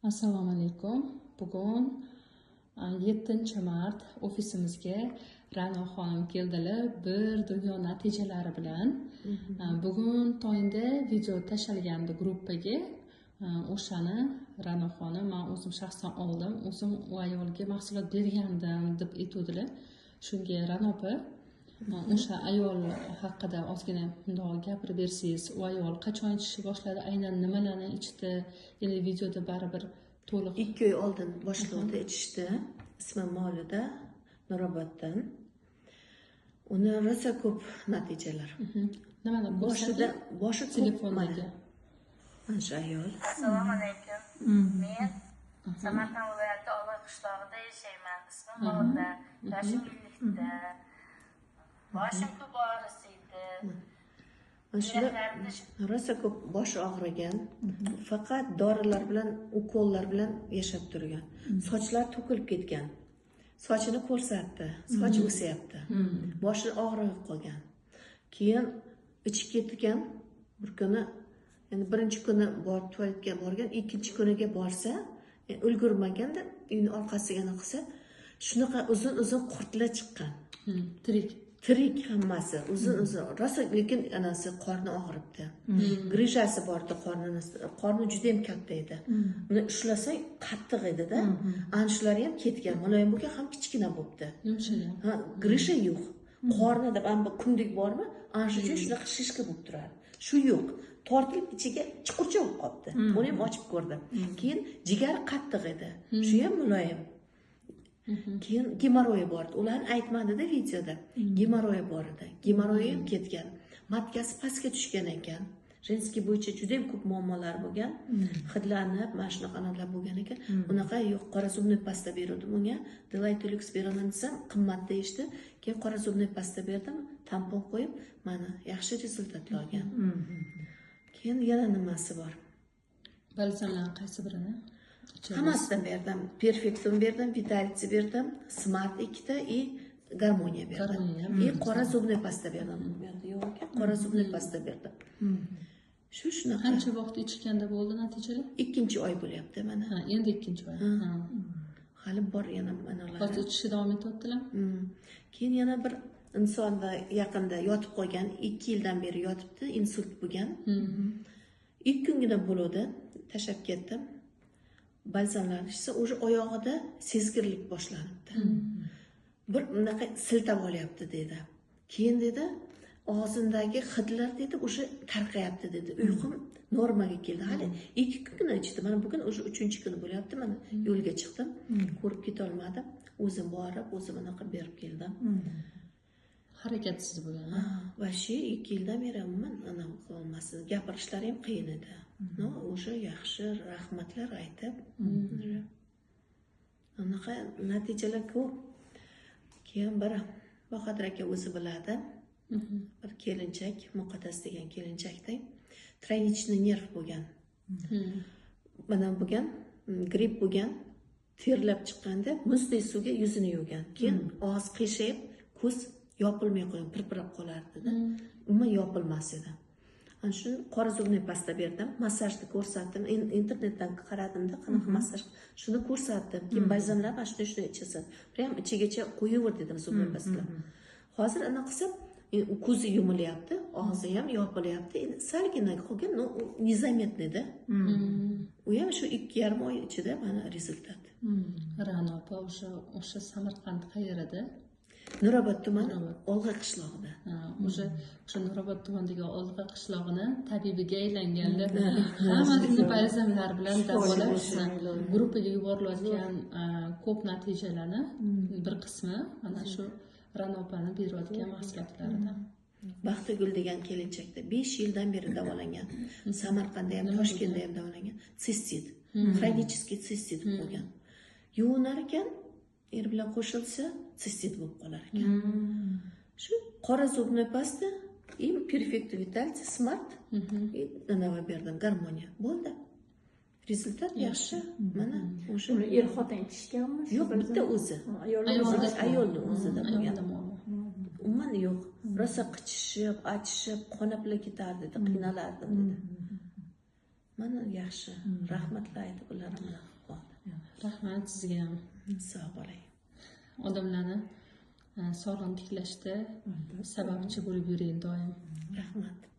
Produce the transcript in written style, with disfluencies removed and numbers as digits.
Assalomu alaykum. Bugun 7-mart ofisimizga Ra'no xonim keldilar bir dunyo natijalari bilan. Bugun tongda video tashlangan gruppaga. O'shani Ra'no xonim men o'zim shaxsan oldim. O'zim u ayolga mahsulot bergandim deb aytdilar. Shunga Ra'no opa, o'sha ayol haqida ozgina bundoq gapirib bersangiz, u ayol qachon ichishni boshladi, aynan nimalarni ichdi, ya'ni videoda baribir to'liq 2 oy oldin boshladi ichishdi. Ismi Mavluda, Nuroboddan. Uni rosa ko'p natijalar. Nimani boshi telefondagi mana shu ayol. Assalomu alaykum. Men Samarqand viloyati Olg'a qishlog'ida yashayman. Ismim Mavluda. Yoshim 50da. Boshim ko'p og'risiydi. Rosa ko'p bosh og'rigan. Faqat dorilar bilan, ukollar bilan yashab turgan. Sochlar to'kilib ketgan. Sochini ko'rsatdi. Soch o'syapti. Boshi og'rib qolgan. Keyin ichib ketgan. Bir kuni, endi birinchi kuni borib tualetga borgan, ikkinchi kuniga borsa, ulgurmaganda uyning orqasiga qilsa, shunaqa uzun-uzun qurtlar chiqqan. Tirik hammasi, uzun rosa, lekin anasi qorni og'ribdi. Grijasi bordi qorni juda ham katta edi. Uni ushlasang qattiq edi-da. Ana shular ham ketgan. Muloyim bo'lgan ham kichkina bo'libdi. Ha, grisha yo'q. Qornida bu kundik bormi? Ana shu uchun shunaqa shishka bo'lib turadi. Shu yo'q. Tortilib ichiga chuqurcha bo'lib qoldi. Uni ham ochib ko'rdim. Keyin jigari qattiq edi. Shu ham muloyim. Keyin gemoroyi bor edi. Ularni aytmadi-da videoda. Gemoroyi bor edi. Gemoroyi ham ketgan. Matkasi pastga tushgan ekan. Jenskiy bo'yicha juda ham ko'p muammolar bo'lgan. Hidlanib, mana shunaqa analar bo'lgan ekan. Unaqa yo'q, qora zubniy pasta berdim unga. Delaytolux beraman desam, qimmat deyishdi. Keyin qora zubniy pasta berdim, tampon qo'yib, mana yaxshi rezultatlar olgan. Keyin yana nimasi bor? Balzamlar qaysi birini? Hammasidan berdim. Perfektum berdim, Vitalitsi berdim, Smart 2 ta и Garmoniya berdim. И qora zubniy pasta berdim. Yo'q, qora zubniy pasta berdim. Shunaqa. Qancha vaqt ichganda bo'ldi natijalar? 2-oy bo'lyapti mana. Ha, endi 2-oy. Hali bor yana manalar. Hozir ichishni davom etyaptilar. Keyin yana bir insonda yaqinda yotib qolgan, 2 yildan beri yotibdi, insult bo'lgan. 2 kungina bo'ldi, tashab ketdim. Balzamlarni ichsa, o'sha oyog'ida sezgirlik boshlanibdi. Bir bunaqa siltab olyapti dedi. Keyin dedi, og'zimdagi hidlar dedi, o'sha tarqayapti dedi. Uyqum normaga keldi. Hali 2 kungina ichdi. Mana bugun o'sha 3-kuni bo'lyapti. Mana yo'lga chiqdim. Ko'rib keta olmadim. O'zim borib, o'zim anaqa berib keldim. Harakatsiz bo'lgan. Va shu 2 yildan beri umuman ana qolmasdi. Gapirishlari ham qiyin edi. No, o'sha yaxshi rahmatlar aytib. Anaqa natijalar ko'p. Keyin bir Bahodir aka o'zi biladi. Bir kelinchak, Muqaddas degan kelinchakda traynichniy nerv bo'lgan. Mana bo'lgan, gripp bo'lgan, terlab chiqqanda muzday suvga yuzini yuvgan. Keyin og'iz qiyshayib, ko'z yopilmay qo'ygan, pirpirab qolardi-da. Umuman yopilmas edi. Ana shu qora zubniy pasta berdim, massajni ko'rsatdim, internetdan qaradimda, qanaqa massaj, shuni ko'rsatdim. Keyin balzamlar mana shuni ichasan. Ham ichigacha qo'yaver dedim zubniy pastalar. Hozir ana qilsam, ko'zi yumilyapti, og'zi ham yopilyapti. Endi salgina qolgan, nezametnida. U ham shu 2,5 oy ichida mana rezultat. Ra'no opa o'sha Samarqand qayerida? Nurobod tumani Olg'a qishlog'ida. O'sha Nurobod tumanidagi Olg'a qishlog'ini tabibiga aylanganlar hammasini balzamlar bilan davolab, gruppaga yuborilayotgan ko'p natijalarni bir qismi mana shu Ra'no opani berayotgan mahsulotlaridan. Baxtigul degan kelinchakda 5 yildan beri davolangan. Samarqandda ham, Toshkentda ham davolangan. Sistit, xronический sistit bo'lgan. Yuvinar ekan, er bilan qo'shilsa, sistit bo'lib qolar ekan. Shu qora zubniy pasta, im Perfecto Vitality Smart, nima berdim, Garmoniya. Bo'ldi. Rezultat yaxshi. Mana o'sha er xotin ichishganmi? Yo'q, bitta o'zi. Ayolni o'zida bo'lgan. Umuman yo'q. Rosa qichishib, achishib, qonapla ketardi, qiynalardi dedi. Mana yaxshi. Rahmatlar aytib ularni qildi. Rahmat sizga ham. Sog' bo'ling. Odamlarni sog'lom tiklashda sababchi bo'lib yuring doim. Rahmat.